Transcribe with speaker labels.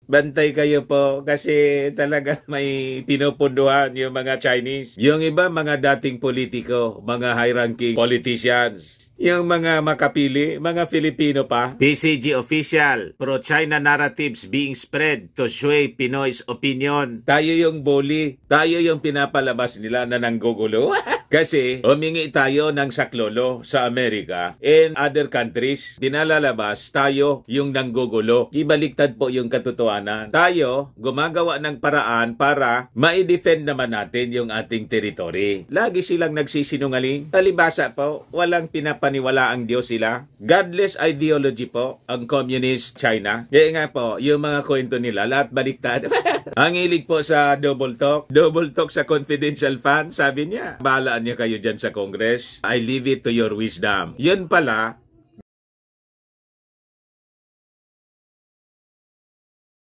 Speaker 1: Bantay kayo po kasi talaga may pinupunduhan yung mga Chinese. Yung iba mga dating politiko, mga high-ranking politicians. Yung mga makapili, mga Filipino pa. PCG official, pro-China narratives being spread to sway Pinoy's opinion. Tayo yung bully. Tayo yung pinapalabas nila na nanggugulo. Kasi humingi tayo ng saklolo sa Amerika and other countries. Dinalalabas tayo yung nanggugulo. Ibaliktad po yung katotohanan. Tayo gumagawa ng paraan para ma-defend naman natin yung ating territory. Lagi silang nagsisinungaling. Talibasa po, walang pinapaniwala ang Diyos sila. Godless ideology po ang communist China. Kaya nga po, yung mga kwento nila, lahat baliktad. Ang hilig po sa double talk sa confidential fund, sabi niya, bahalaan niya kayo dyan sa Congress. I leave it to your wisdom. Yun pala,